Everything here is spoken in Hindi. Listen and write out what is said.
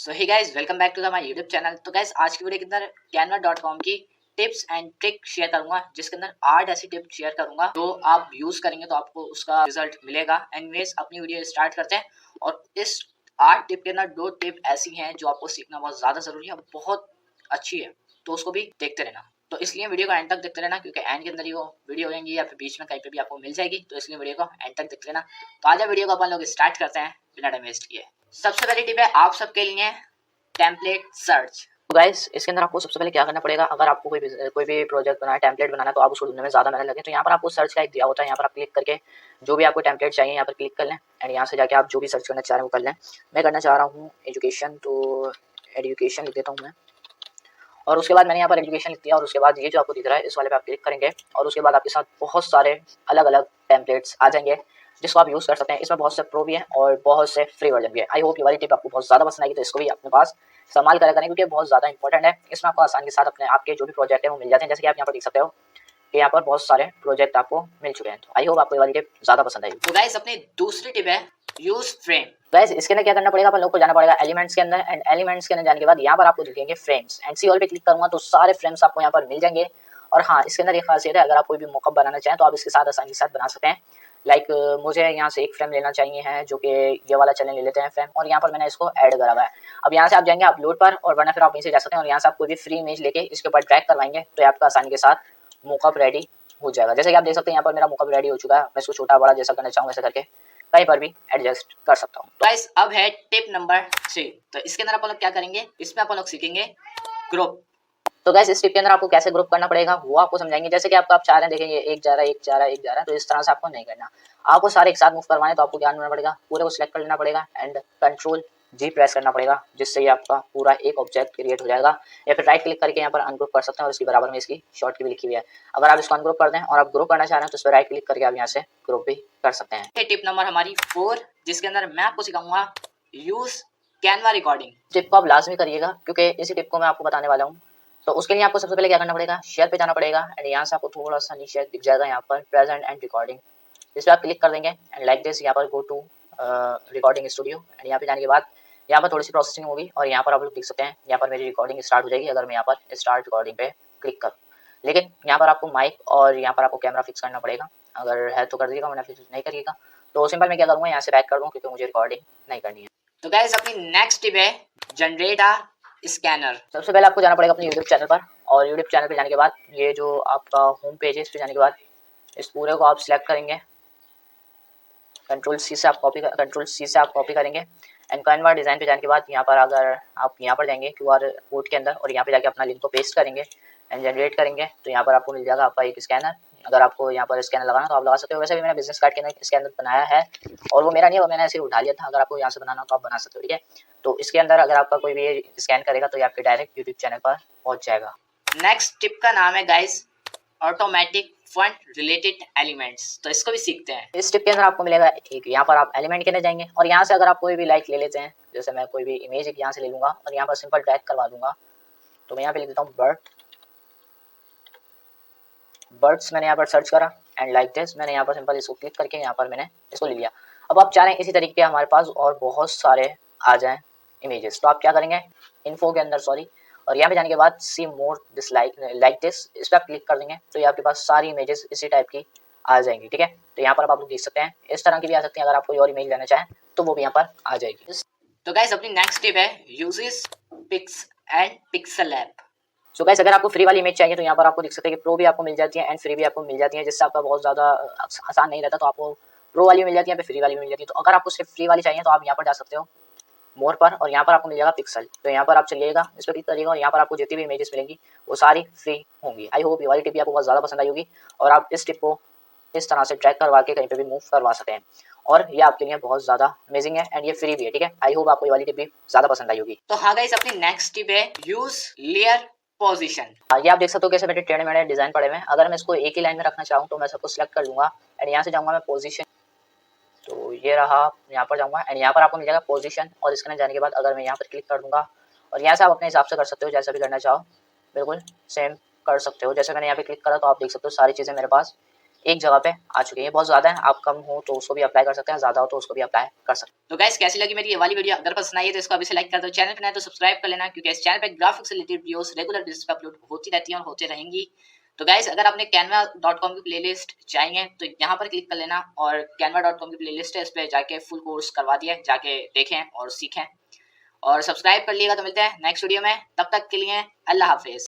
So hey guys, welcome back to the my YouTube channel. तो गाइस, आज की वीडियो के अंदर canva.com की टिप्स एंड ट्रिक शेयर करूंगा, जिसके अंदर 8 ऐसी टिप्स शेयर करूंगा जो आप यूज करेंगे तो आपको उसका रिजल्ट मिलेगा। एनीवेज, अपनी वीडियो स्टार्ट करते हैं। और इस 8 टिप के अंदर 2 टिप ऐसी हैं जो आपको सीखना बहुत ज्यादा जरूरी है, बहुत अच्छी है, तो उसको भी देखते रहना। तो इसलिए वीडियो को एंड तक देखते रहना, क्योंकि एंड के अंदर ही वो वीडियो होगी या फिर बीच में कहीं पे भी आपको मिल जाएगी, तो इसलिए वीडियो को एंड तक देखते रहना। तो आज वीडियो को अपन लोग स्टार्ट करते हैं बिना टाइम वेस्ट किए। सबसे पहली टिप है आप सबके लिए टेम्पलेट सर्च। तो गाइस, इसके अंदर आपको सबसे पहले क्या करना पड़ेगा, अगर आपको कोई भी प्रोजेक्ट बनाना है, टेम्पलेट बनाना है, तो आप उसको ढूंढने में ज़्यादा मेहनत लगे, तो यहाँ पर आपको सर्च का एक दिया होता है। यहाँ पर आप क्लिक करके जो भी आपको टेम्पलेट चाहिए यहाँ पर क्लिक कर लें एंड यहाँ से जाके आप जो भी सर्च करना चाह रहे हैं वो कर लें। मैं करना चाह रहा हूँ एजुकेशन, तो एजुकेशन लिख देता हूँ मैं। और उसके बाद मैंने यहाँ पर एजुकेशन लिख दिया और उसके बाद ये जो आपको दिख रहा है इस वाले पे आप क्लिक करेंगे और उसके बाद आपके साथ बहुत सारे अलग अलग टेम्पलेट्स आ जाएंगे जिसको आप यूज़ कर सकते हैं। इसमें बहुत से प्रो भी हैं और बहुत से फ्री वर्जन भी है। आई होप ये वाली टिप आपको बहुत ज़्यादा पसंद आएगी, तो इसको भी अपने पास इस्तेमाल करें क्योंकि बहुत ज़्यादा इंपॉर्टेंट है। इसमें आपको आसानी के साथ अपने आपके जो भी प्रोजेक्ट है वो मिल जाते हैं। जैसे कि आप यहाँ पर देख सकते हो कि यहाँ पर बहुत सारे प्रोजेक्ट आपको मिल चुके हैं। तो आई होप आपको ये वाली टिप ज़्यादा पसंद आएगी। तो गाइस, अपनी दूसरी टिप है यूज फ्रेम। गाइस, इसके अंदर क्या करना पड़ेगा, अपन लोग को जाना पड़ेगा एलिमेंट्स के अंदर एंड एलिमेंट्स के अंदर जाने के बाद यहाँ पर आपको दिखेंगे फ्रेम्स एंड सी ऑल पे क्लिक करूंगा तो सारे फ्रेम्स आपको यहाँ पर मिल जाएंगे। और हाँ, इसके अंदर एक खासियत है, अगर आप कोई भी मॉकअप बनाना चाहें तो आप इसके साथ आसानी के साथ बना सकते हैं। लाइक मुझे यहाँ से एक फ्रेम लेना चाहिए है, जो कि ये वाला चलें ले लेते हैं फ्रेम, और यहाँ पर मैंने इसको ऐड करा हुआ है। अब यहाँ से आप जाएंगे अपलोड पर और वरना फिर आप वहीं से जा सकते हैं और यहाँ से आप कोई भी फ्री इमेज लेके इसके ऊपर ड्रैग करवाएंगे तो आपका आसानी के साथ मॉकअप रेडी हो जाएगा। जैसे कि आप देख सकते हैं यहाँ पर मेरा मॉकअप रेडी हो चुका है। मैं इसको छोटा बड़ा जैसा करना चाहूँ वैसे करके कहीं पर भी एडजस्ट कर सकता हूँ। तो गाइस, अब है टिप नंबर 3। तो इसके अंदर अपन लोग क्या करेंगे, इसमें अपन लोग सीखेंगे ग्रुप। तो गाइस, इस टिप के अंदर आपको कैसे ग्रुप करना पड़ेगा वो आपको समझाएंगे। जैसे कि आप चाह रहे हैं, देखेंगे एक जा रहा है एक जा रहा है एक जा रहा है, तो इस तरह से आपको नहीं करना। आपको सारे एक साथ मूव करवाने, तो आपको क्या करना पड़ेगा, पूरे को सिलेक्ट कर लेना पड़ेगा एंड कंट्रोल जी प्रेस करना पड़ेगा, जिससे ये आपका पूरा एक ऑब्जेक्ट क्रिएट हो जाएगा। या फिर राइट क्लिक करके यहाँ पर अनग्रुप कर सकते हैं और इसके बराबर में इसकी शॉर्ट की भी लिखी हुई है। अगर आप इसको अनग्रुप कर दें और आप ग्रुप करना चाह रहे हैं तो इस पर राइट क्लिक करके आप यहाँ से ग्रुप भी कर सकते हैं। टिप नंबर हमारी 4, जिसके अंदर मैं आपको सिखाऊंगा यूज कैनवा रिकॉर्डिंग। टिप को आप लाजमी करिएगा क्योंकि इसी टिप को मैं आपको बताने वाला हूँ। तो उसके लिए आपको सबसे पहले क्या करना पड़ेगा, शेयर पे जाना पड़ेगा एंड यहाँ से आपको थोड़ा सा नीचे दिख जाएगा यहाँ पर प्रेजेंट एंड रिकॉर्डिंग। इस पर आप क्लिक कर देंगे एंड लाइक दिस यहाँ पर go to recording studio and यहाँ पे जाने के बाद यहाँ पर थोड़ी सी प्रोसेसिंग होगी और यहाँ पर आप लोग देख सकते हैं यहाँ पर मेरी रिकॉर्डिंग स्टार्ट हो जाएगी अगर मैं यहाँ पर स्टार्ट रिकॉर्डिंग पे क्लिक करूँ। लेकिन यहाँ पर आपको माइक और यहाँ पर आपको कैमरा फिक्स करना पड़ेगा, अगर है तो कर दीजिएगा वरना फिर नहीं करिएगा। तो सिंपल मैं क्या करूँगा, यहाँ से बैक कर दूँ क्योंकि मुझे रिकॉर्डिंग नहीं करनी है। तो गाइस, अपनी नेक्स्ट टिप है जनरेट अ स्कैनर। सबसे पहले आपको जाना पड़ेगा अपने यूट्यूब चैनल पर और यूट्यूब चैनल पे जाने के बाद ये जो आपका होम पेज है इस पे जाने के बाद इस पूरे को आप सिलेक्ट करेंगे, कंट्रोल सी से आप कॉपी करेंगे एंड कैनवा डिज़ाइन पे जाने के बाद यहाँ पर अगर आप यहाँ पर जाएंगे क्यूआर कोड के अंदर और यहाँ पे जाके अपना लिंक को पेस्ट करेंगे एंड जनरेट करेंगे तो यहाँ पर आपको मिल जाएगा आपका एक स्कैनर। अगर आपको यहाँ पर स्कैनर लगाना तो आप लगा सकते हो। वैसे भी मैंने बिजनेस कार्ड के अंदर स्कैनर बनाया है और वो मेरा नहीं है, वो मैंने ऐसे उठा लिया था। अगर आपको यहाँ से बनाना तो आप बना सकते हो, ठीक है। तो इसके अंदर अगर आपका कोई भी स्कैन करेगा तो ये आपके डायरेक्ट यूट्यूब चैनल पर पहुँच जाएगा। नेक्स्ट टिप का नाम है guys automatic fund related elements. तो इसको भी सीखते हैं। इस टिप के अंदर आपको मिलेगा एक, यहाँ पर आप एलिमेंट के अंदर जाएंगे और यहाँ से अगर आप कोई भी लाइक ले लेते हैं, जैसे मैं कोई भी इमेज यहाँ से ले लूंगा और यहाँ पर सिंपल ड्रैग करवा दूंगा। तो मैं यहाँ पे लिख देता हूँ बर्ड्स। मैंने यहाँ पर सर्च करा एंड लाइक दिस मैंने यहाँ पर सिंपल इसको क्लिक करके यहाँ पर मैंने इसको ले लिया। अब आप चाह रहे हैं इसी तरीके हमारे पास और बहुत सारे आ जाएं इमेजेस, तो आप क्या करेंगे, इन्फो के अंदर और यहाँ पे जाने के बाद सी मोर दिस लाइक दिस, इस पर आप क्लिक कर देंगे तो ये आपके पास सारी इमेजेस इसी टाइप की आ जाएंगी, ठीक है। तो यहाँ पर आप लोग देख सकते हैं इस तरह की भी आ सकती हैं। अगर आप कोई और इमेज लेना चाहें तो वो भी यहाँ पर आ जाएगी। तो गाइस, अपनी नेक्स्ट टिप है uses pics and pixel app. So guys, अगर आपको फ्री वाली इमेज चाहिए तो यहाँ पर आपको दिख सकते हैं कि प्रो भी आपको मिल जाती है एंड फ्री भी आपको मिल जाती है, जिससे आपका बहुत ज़्यादा आसान नहीं रहता। तो आपको प्रो वाली मिल जाती है, फ्री वाली मिल जाती है। तो अगर आपको सिर्फ फ्री वाली चाहिए तो आप यहाँ पर जा सकते हो मोर पर और यहाँ पर आपको मिल जाएगा पिक्सल। तो यहाँ पर आप चलिएगा, इस पर क्लिक करिएगा और यहाँ पर आपको जितनी भी इमेजेस मिलेंगी वो सारी फ्री होंगी। आई होप ये वाली टिप भी आपको बहुत ज़्यादा पसंद आई होगी और आप इस टिप को इस तरह से ट्रैक करवा के कहीं पे भी मूव करवा सकते हैं और ये आपके लिए बहुत ज़्यादा अमेजिंग है एंड ये फ्री भी है, ठीक है। आई होप आपको ये वाली टिप भी ज़्यादा पसंद आई होगी। तो हाँ गाइस, अपनी नेक्स्ट टिप है यूज लेयर पोजीशन। ये आप देख सकते हो कैसे मेरे टेढ़े मेढ़े डिजाइन पड़े हुए हैं। अगर मैं इसको एक ही लाइन में रखना चाहूँ तो मैं सबको सिलेक्ट कर लूंगा एंड यहाँ से जाऊँगा मैं पोजीशन, तो ये रहा, यहाँ पर जाऊँगा एंड यहाँ पर आपको मिल जाएगा पोजीशन और इसके अंदर जाने के बाद अगर मैं यहाँ पर क्लिक कर दूंगा और यहाँ से आप अपने हिसाब से कर सकते हो, जैसा भी करना चाहो बिल्कुल सेम कर सकते हो। जैसे मैंने यहाँ पे क्लिक करा तो आप देख सकते हो सारी चीज़ें मेरे पास एक जगह पे आ चुके हैं। बहुत ज़्यादा है, आप कम हो तो उसको भी अप्लाई कर सकते हैं, ज़्यादा हो तो उसको भी अप्लाई कर सकते हैं। तो गाइस कैसी लगी मेरी ये वाली वीडियो? अगर पसंद आई है तो इसको अभी से लाइक कर दो, चैनल पे नए तो सब्सक्राइब कर लेना, क्योंकि इस चैनल पे ग्राफिक्स से रिलेटेड वीडियोस रेगुलर बेसिस पे अपलोड होती रहती हैं और होते रहेंगी। तो गाइस अगर आपने canva.com की प्लेलिस्ट चाहिए तो यहाँ पर क्लिक कर लेना, और canva.com की प्लेलिस्ट है, इस पे जाके फुल कोर्स करवा दिया, जाके देखें और सीखें और सब्सक्राइब कर लिएगा। तो मिलते हैं नेक्स्ट वीडियो में, तब तक के लिए अल्लाह हाफिज।